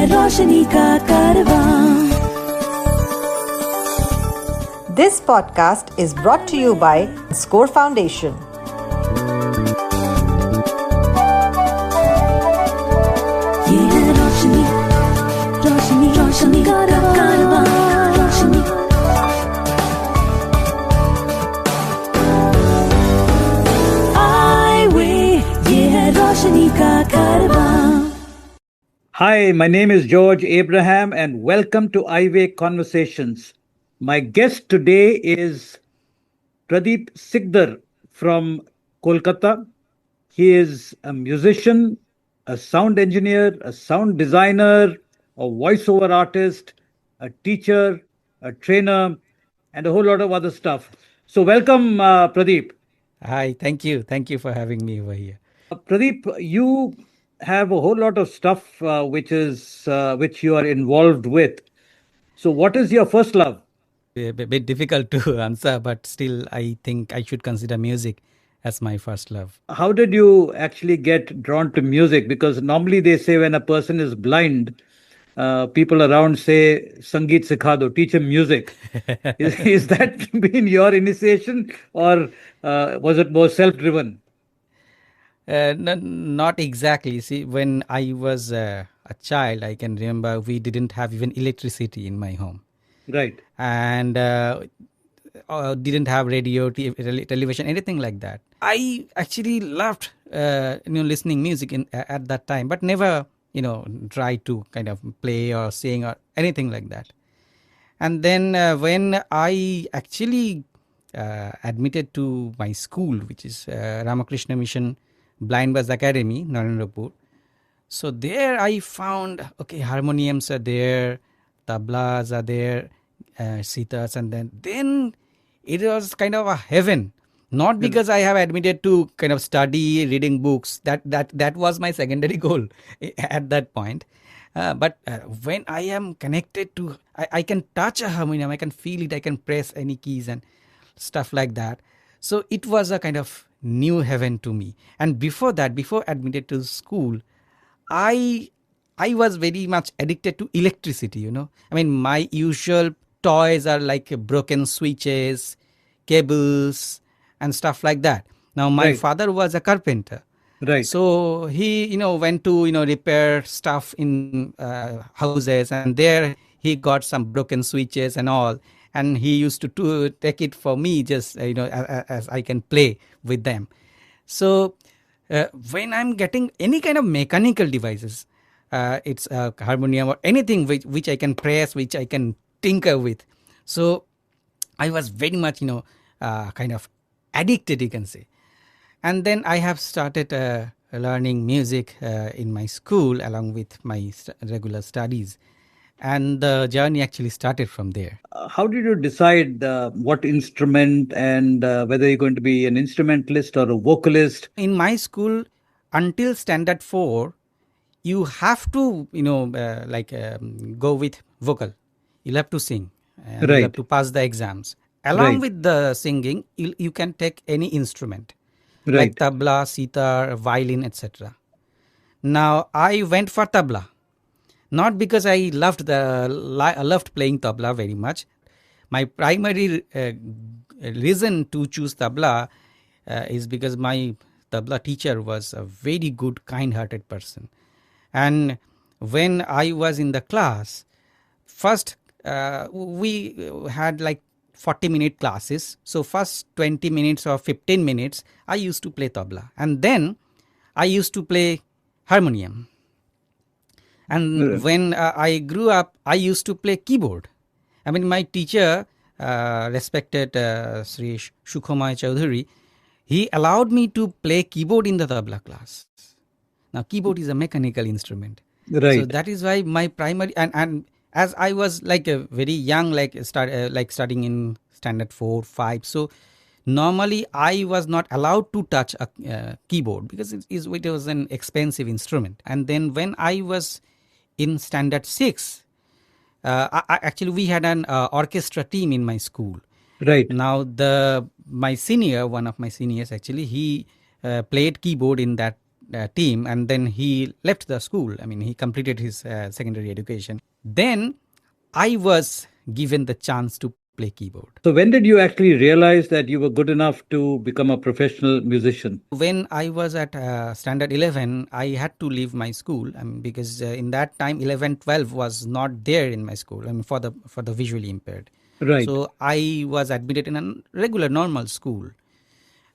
है रोशनी का कारवां. This podcast is brought to you by Score Foundation. ये है रोशनी, रोशनी, रोशनी का कारवां. रोशनी. Eyeway, ये है रोशनी का कारवां. Hi, my name is George Abraham and welcome to Eyeway Conversations. My guest today is Pradip Sikdar from Kolkata. He is a musician, a sound engineer, a sound designer, a voiceover artist, a teacher, a trainer, and a whole lot of other stuff. So welcome, Pradip. Hi, thank you. Thank you for having me over here. Pradeep, you have a whole lot of stuff which you are involved with. So, what is your first love? A bit difficult to answer, but still, I think I should consider music as my first love. How did you actually get drawn to music? Because normally they say when a person is blind, people around say, Sangeet sikha do, teach him music. Is that been your initiation or was it more self-driven? Not exactly. See, when I was a child, I can remember we didn't have even electricity in my home. Right. And didn't have radio, television, anything like that. I actually loved listening music at that time, but never tried to kind of play or sing or anything like that. And then when I actually admitted to my school, which is Ramakrishna Mission Blind Bus Academy, Narendrapur. So there I found, harmoniums are there, tablas are there, sitars, and then it was kind of a heaven. Not because I have admitted to kind of study reading books. That was my secondary goal at that point. But when I am connected to, I can touch a harmonium, I can feel it, I can press any keys and stuff like that. So it was a kind of new heaven to me. And before that, before admitted to school, I was very much addicted to electricity, I mean, my usual toys are like broken switches, cables, and stuff like that. Now, my father was a carpenter. Right. So he, went to, repair stuff in houses, and there he got some broken switches and all. And he used to take it for me, just as I can play with them. So when I'm getting any kind of mechanical devices, it's a harmonium or anything which I can press, which I can tinker with. So I was very much kind of addicted, you can say. And then I have started learning music in my school along with my regular studies. And the journey actually started from there. How did you decide what instrument and whether you're going to be an instrumentalist or a vocalist? In my school, until standard 4, you have to, go with vocal. You'll have to sing. And you have to pass the exams. Along with the singing, you can take any instrument. Like tabla, sitar, violin, etc. Now, I went for tabla. Not because I loved playing tabla very much. My primary reason to choose tabla is because my tabla teacher was a very good, kind-hearted person. And when I was in the class, first we had like 40-minute classes. So first 20 minutes or 15 minutes, I used to play tabla. And then I used to play harmonium. And when I grew up, I used to play keyboard. I mean, my teacher, respected Sri Shukhamay Chaudhary, he allowed me to play keyboard in the tabla class. Now, keyboard is a mechanical instrument. Right. So that is why my primary, and as I was like a very young, studying in standard 4, 5. So normally I was not allowed to touch a keyboard because it was an expensive instrument. And then when I was in standard 6, actually we had an orchestra team in my school. Right. Now one of my seniors actually, he played keyboard in that team, and then he left the school. I mean, he completed his secondary education. Then I was given the chance to play keyboard. So when did you actually realize that you were good enough to become a professional musician? When I was at standard 11, I had to leave my school, because in that time 11, 12 was not there in my school. For the visually impaired. Right. So I was admitted in a regular normal school,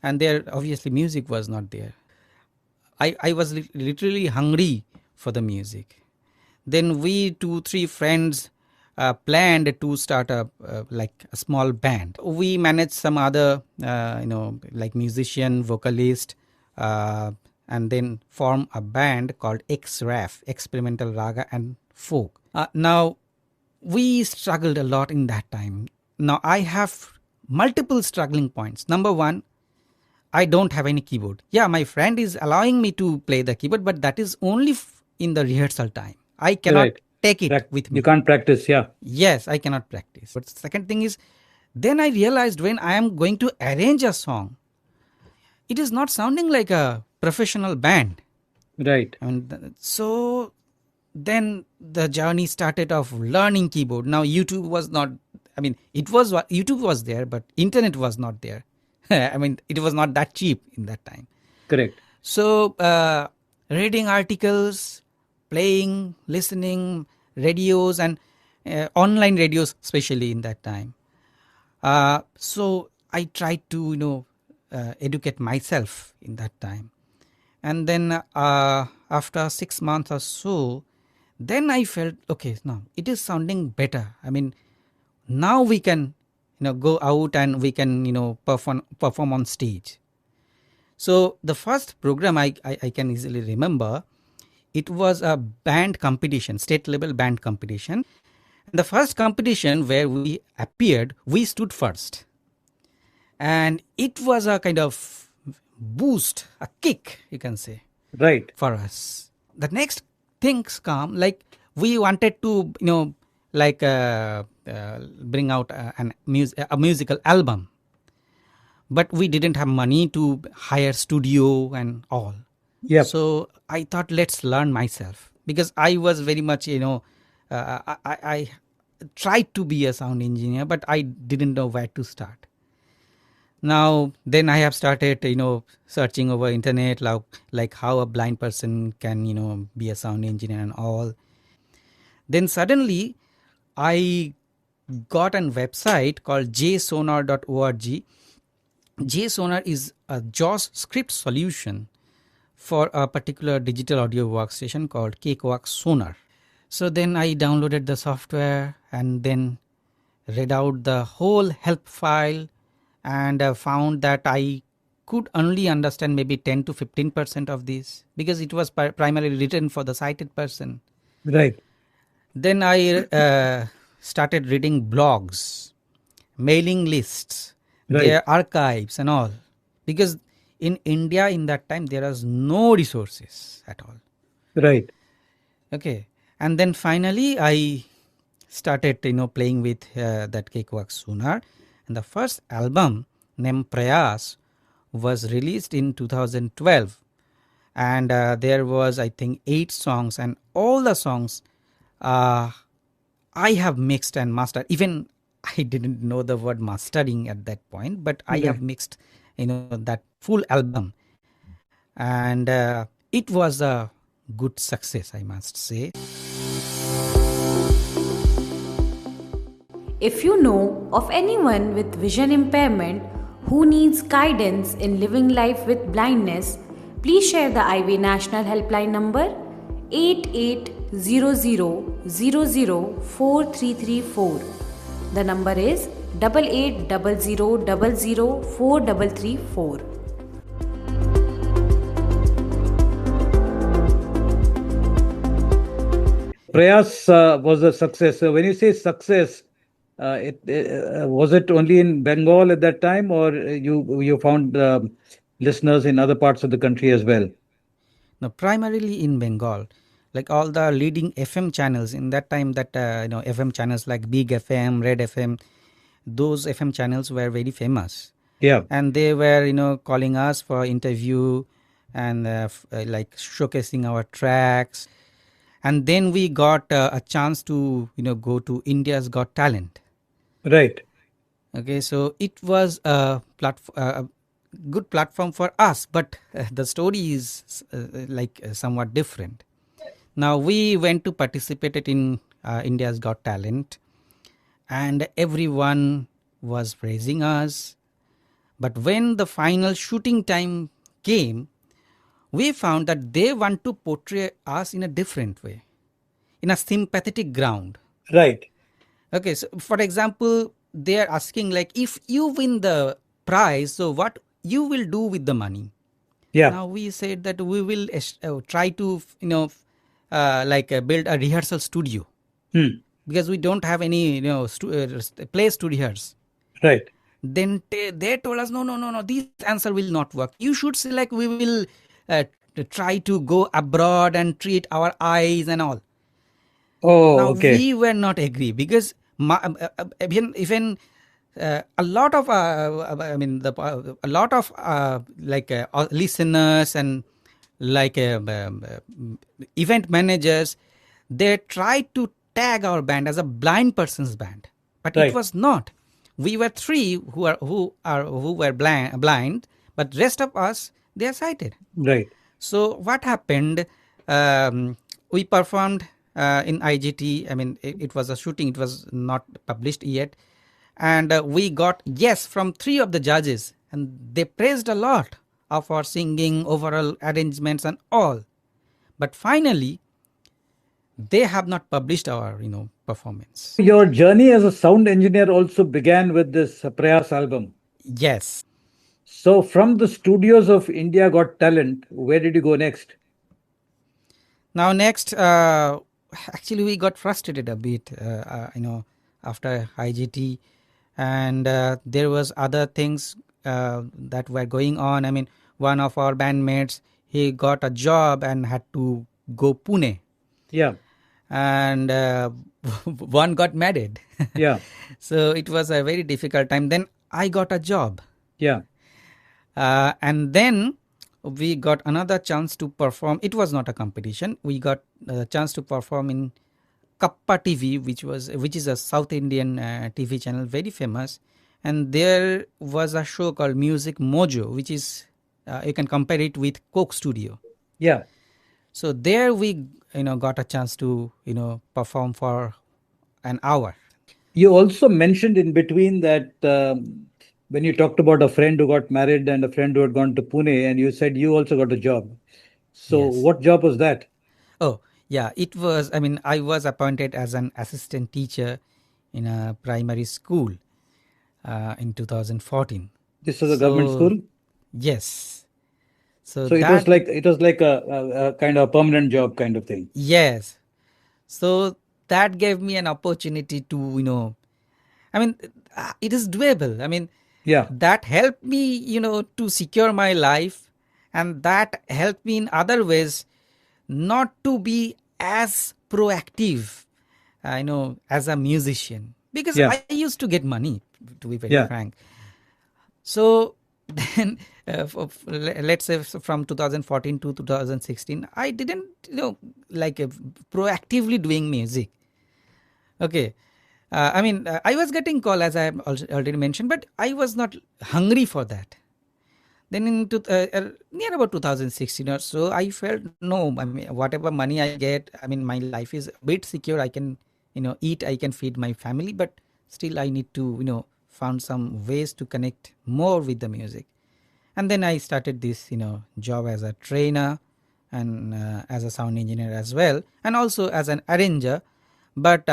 and there obviously music was not there. I was literally hungry for the music. Then we 2-3 friends planned to start a small band. We managed some other like musician, vocalist, and then form a band called XRAF, Experimental Raga and Folk. Now we struggled a lot in that time. Now I have multiple struggling points. Number one, I don't have any keyboard. Yeah, my friend is allowing me to play the keyboard, but that is only in the rehearsal time. I cannot take it with me. You can't practice, yeah. Yes, I cannot practice. But the second thing is, then I realized when I am going to arrange a song, it is not sounding like a professional band. Right. So then the journey started of learning keyboard. Now YouTube was not, YouTube was there, but internet was not there. It was not that cheap in that time. Correct. So reading articles, playing, listening, radios, and online radios, especially in that time. So I tried to educate myself in that time. And then after 6 months or so, then I felt, okay, now it is sounding better. Now we can go out and we can perform on stage. So the first program I can easily remember, it was a band competition, state level band competition. And the first competition where we appeared, we stood first. And it was a kind of boost, a kick, you can say, right, for us. The next things come, like we wanted to bring out a musical album, but we didn't have money to hire studio and all. So I thought, let's learn myself, because I was very much I tried to be a sound engineer, but I didn't know where to start. Now then I have started searching over internet, like how a blind person can be a sound engineer and all. Then suddenly I got a website called jsonar.org. JSonar is a JAWS script solution for a particular digital audio workstation called Cakewalk Sonar. So then I downloaded the software and then read out the whole help file, and found that I could only understand maybe 10 to 15% of this, because it was primarily written for the sighted person. Right. Then I started reading blogs, mailing lists, their archives and all, because in India in that time there was no resources at all. Right. Okay. And then finally I started playing with that Cakewalk Sonar, and the first album named Prayas was released in 2012, and there was, I think, 8 songs, and all the songs I have mixed and mastered. Even I didn't know the word mastering at that point, but I have mixed that full album, and it was a good success, I must say. If you know of anyone with vision impairment who needs guidance in living life with blindness, please share the Eyeway National Helpline number 8800004334. The number is 8800004334. Prayas was a success. So when you say success, was it only in Bengal at that time, or you found listeners in other parts of the country as well? No, primarily in Bengal. Like all the leading FM channels in that time, that FM channels like Big FM, Red FM, those FM channels were very famous. Yeah. And they were calling us for interview, and like showcasing our tracks. And then we got a chance to go to India's Got Talent. Right. Okay, so it was a good platform for us, but the story is somewhat different. Now we went to participate in India's Got Talent, and everyone was praising us. But when the final shooting time came, we found that they want to portray us in a different way, in a sympathetic ground. Right. Okay, so for example, they are asking like, if you win the prize, so what you will do with the money? Yeah. Now we said that we will try to build a rehearsal studio, because we don't have any place to rehearse. Right. Then they told us, no, this answer will not work. You should say like, we will try to go abroad and treat our eyes and all. Oh, Now okay. we were not agree, because even a lot of listeners and event managers, they tried to tag our band as a blind person's band, but it Right. was not. We were three who were blind, but rest of us, they are sighted. Right. So what happened? We performed in IGT. I mean, it was a shooting. It was not published yet, and we got yes from 3 of the judges, and they praised a lot of our singing, overall arrangements, and all. But finally, they have not published our performance. Your journey as a sound engineer also began with this Prayas album. Yes. So, from the studios of India Got Talent, where did you go next? Now next, actually we got frustrated a bit, after IGT, and there was other things that were going on. I mean, one of our bandmates, he got a job and had to go Pune. Yeah. And one got married. Yeah. So it was a very difficult time. Then I got a job. Yeah. And then we got another chance to perform. It was not a competition. We got a chance to perform in Kappa TV, which is a South Indian TV channel, very famous. And there was a show called Music Mojo, which is you can compare it with Coke Studio. Yeah. So there we got a chance to perform for an hour. You also mentioned in between that when you talked about a friend who got married and a friend who had gone to Pune, and you said you also got a job. So, Yes. what job was that? Oh, yeah, it was, I was appointed as an assistant teacher in a primary school in 2014. This was a government school? Yes. So it was like a kind of a permanent job kind of thing. Yes. So that gave me an opportunity to, it is doable. Yeah. That helped me, to secure my life, and that helped me in other ways not to be as proactive, as a musician, because Yeah. I used to get money, to be very Yeah. frank. So then, let's say from 2014 to 2016, I didn't, proactively doing music. Okay. I was getting call, as I have already mentioned, but I was not hungry for that. Then in near about 2016 or so, I felt no. Whatever money I get, my life is a bit secure. I can, eat. I can feed my family, but still I need to, find some ways to connect more with the music. And then I started this, job as a trainer and as a sound engineer as well, and also as an arranger. But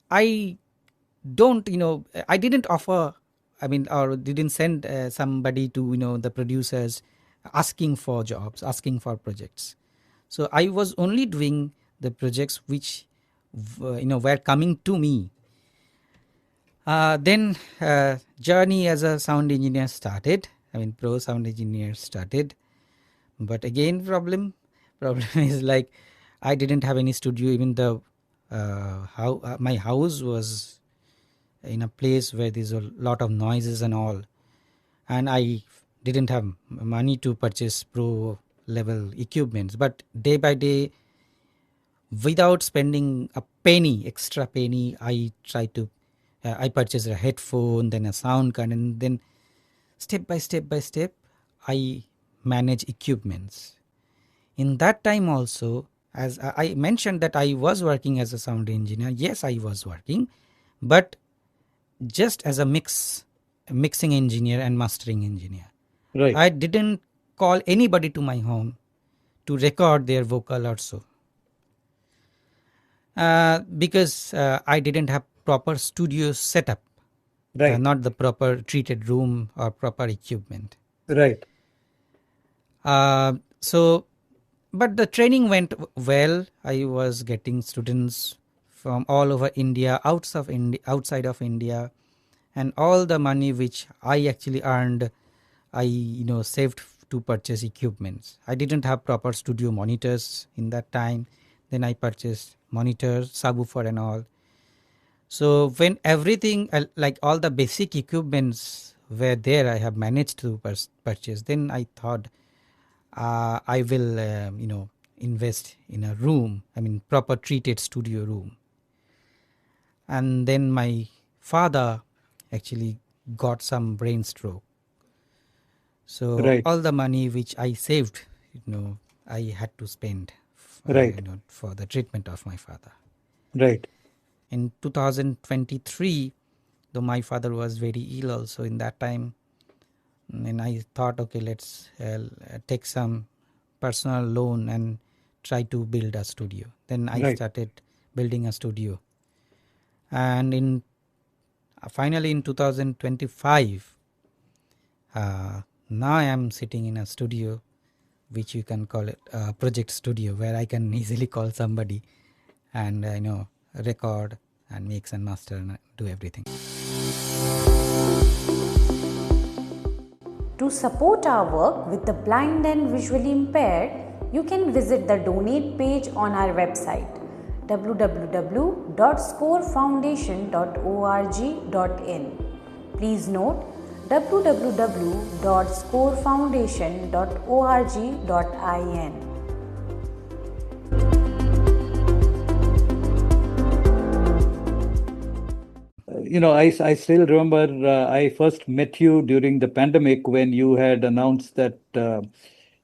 I don't, I didn't offer, or didn't send somebody to, the producers asking for jobs, asking for projects. So I was only doing the projects which, were coming to me. Then journey as a sound engineer started. Pro sound engineer started. But again, problem is like, I didn't have any studio. Even the my house was in a place where there's a lot of noises and all, and I didn't have money to purchase pro level equipments, but day by day, without spending a penny, extra penny, I try to I purchased a headphone, then a sound card, and then step by step I manage equipments. In that time also, as I mentioned that I was working as a sound engineer, yes, I was working, but just as a mixing engineer and mastering engineer. Right. I didn't call anybody to my home to record their vocal also, because I didn't have proper studio setup, Right. not the proper treated room or proper equipment. Right. So, but the training went well. I was getting students from all over India, outside of India, and all the money which I actually earned, I saved to purchase equipments. I didn't have proper studio monitors in that time. Then I purchased monitors, subwoofer, and all. So when everything like all the basic equipments were there, I have managed to purchase. Then I thought I will invest in a room. I mean proper treated studio room. And then my father actually got some brain stroke. So Right. all the money which I saved, I had to spend Right. for the treatment of my father. Right. In 2023, though my father was very ill also in that time, and I thought, okay, let's take some personal loan and try to build a studio. Then I started building a studio, and finally in 2025, now I am sitting in a studio, which you can call it a project studio, where I can easily call somebody and record and mix and master and do everything. To support our work with the blind and visually impaired, you can visit the donate page on our website www.scorefoundation.org.in. Please note www.scorefoundation.org.in. I still remember I first met you during the pandemic when you had announced that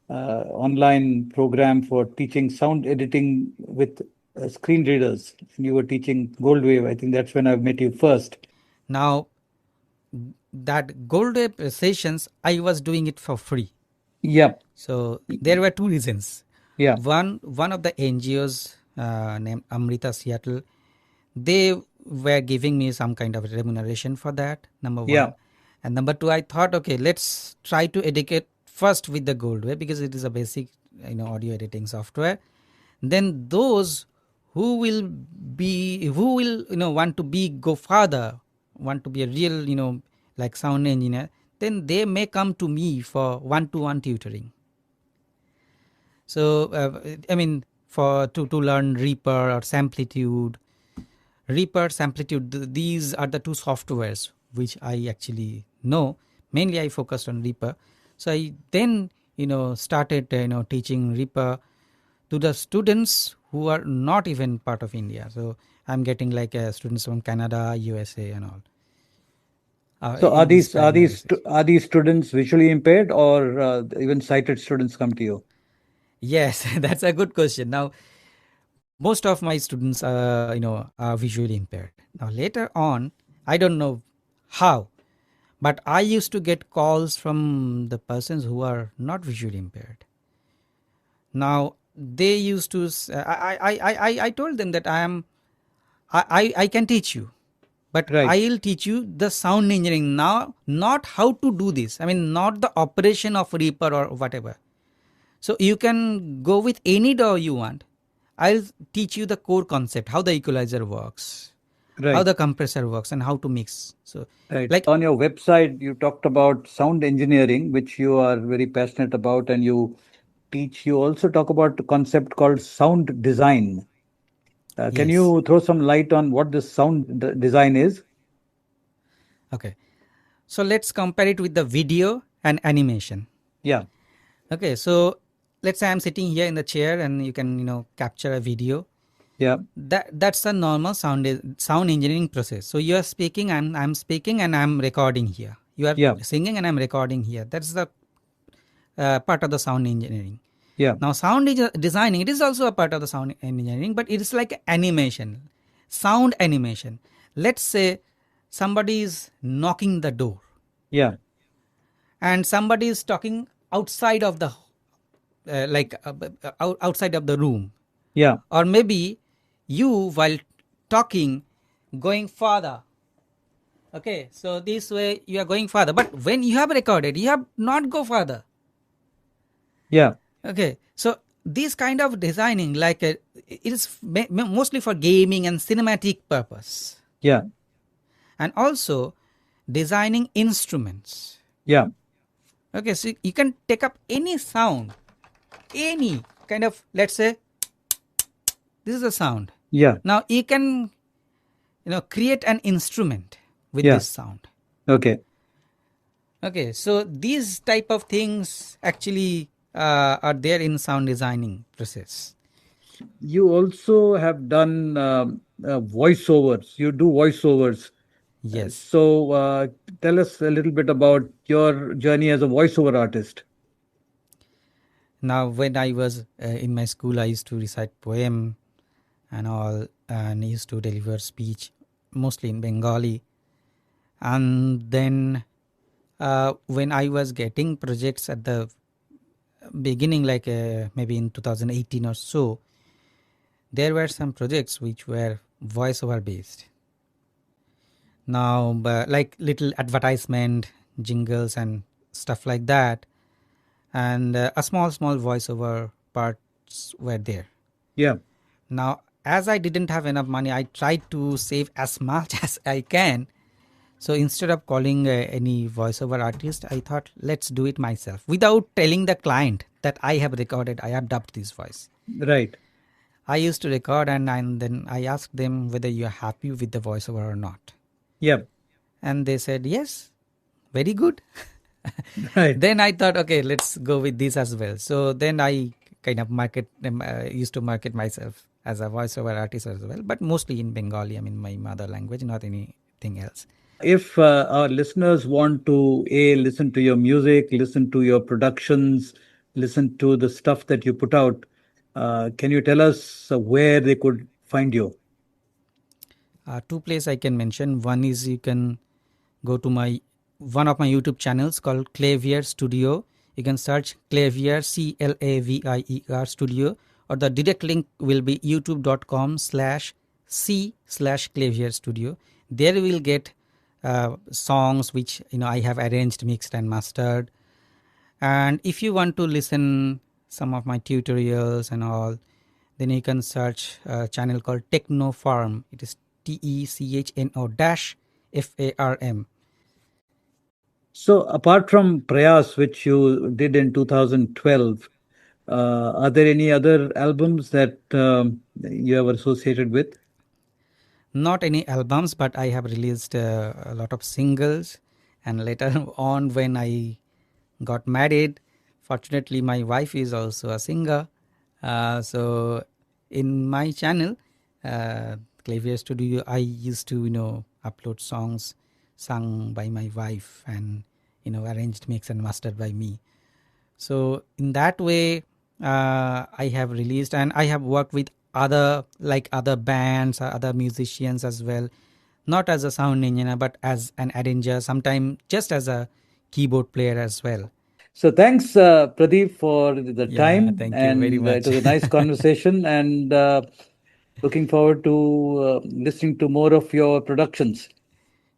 online program for teaching sound editing with screen readers. And you were teaching Goldwave. I think that's when I met you first. Now, that Goldwave sessions, I was doing it for free. Yeah. So there were two reasons. Yeah. One of the NGOs named Amrita Seattle, they were giving me some kind of remuneration for that, number one. Yeah. And number two, I thought, okay, let's try to educate first with the Goldwave, because it is a basic audio editing software. Then those who will want to go further, want to be a real like sound engineer, then they may come to me for one-to-one tutoring. So to learn Reaper or Samplitude. These are the two softwares which I actually know. Mainly I focused on Reaper. So I then started teaching Reaper to the students who are not even part of India. So I'm getting like students from Canada, USA, and all. So are these students visually impaired, or even sighted students come to you? Yes, that's a good question. Now, most of my students are visually impaired. Now later on, I don't know how, but I used to get calls from the persons who are not visually impaired. Now they used to I told them that I can teach you, but I'll teach you the sound engineering now, not how to do this. I mean, not the operation of Reaper or whatever. So you can go with any DAW you want. I'll teach you the core concept, how the equalizer works, how the compressor works, and how to mix. So like on your website, you talked about sound engineering, which you are very passionate about, and you teach. You also talk about a concept called sound design. Can you throw some light on what this sound design is? Okay. So let's compare it with the video and animation. Yeah. Okay, so let's say I'm sitting here in the chair and you can, capture a video. Yeah. That's a normal sound engineering process. So you are speaking, I'm speaking, and I'm recording here. You are Yeah. singing and I'm recording here. That's the part of the sound engineering. Yeah. Now sound designing, it is also a part of the sound engineering, but it is like animation, sound animation. Let's say somebody is knocking the door. Yeah. And somebody is talking outside of the outside of the room. Yeah. Or maybe you, while talking, going further. Okay, so this way you are going further, but when you have recorded, you have not go further. Yeah. Okay, so this kind of designing, it is mostly for gaming and cinematic purpose. Yeah. And also designing instruments. Yeah. Okay, so you can take up any sound, any kind of, let's say, this is a sound. Yeah. Now you can, create an instrument with Yeah. this sound. Okay. Okay, so these type of things actually are there in sound designing process. You also have done voiceovers. You do voiceovers. Yes. So tell us a little bit about your journey as a voiceover artist. Now, when I was in my school, I used to recite poem and all, and used to deliver speech mostly in Bengali. And then when I was getting projects at the beginning, like maybe in 2018 or so, there were some projects which were voiceover based. Now, like little advertisement, jingles and stuff like that, and a small voiceover parts were there. Yeah. Now, as I didn't have enough money, I tried to save as much as I can. So instead of calling any voiceover artist, I thought, let's do it myself without telling the client that I have recorded, I have dubbed this voice. Right. I used to record and then I asked them whether you are happy with the voiceover or not. Yeah. And they said, yes, very good. Right. Then I thought, okay, let's go with this as well. So then I kind of used to market myself as a voiceover artist as well, but mostly in Bengali, my mother language, not anything else. If our listeners want to listen to your music, listen to your productions, listen to the stuff that you put out, can you tell us where they could find you? Two places I can mention. One is you can go to one of my YouTube channels called Clavier Studio. You can search Clavier, Clavier Studio, or the direct link will be youtube.com/c/Clavier Studio. There you will get songs which I have arranged, mixed and mastered. And if you want to listen some of my tutorials and all, then you can search a channel called Techno Farm. It is TECHNO-FARM. So apart from Prayas, which you did in 2012, are there any other albums that you have associated with? Not any albums, but I have released a lot of singles. And later on, when I got married, fortunately my wife is also a singer. So in my channel, Clavier Studio, I used to upload songs sung by my wife and arranged, mixed and mastered by me. So in that way, I have released, and I have worked with other bands or other musicians as well, not as a sound engineer but as an arranger, sometimes just as a keyboard player as well. So thanks, Pradeep, for the time. Thank you and very much. It was a nice conversation, and looking forward to listening to more of your productions.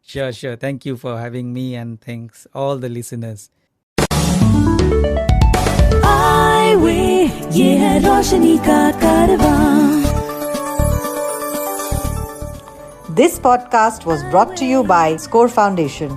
Sure. Thank you for having me, and thanks all the listeners. Eyeway, ये है रोशनी का कारवां. This podcast was brought to you by Score Foundation.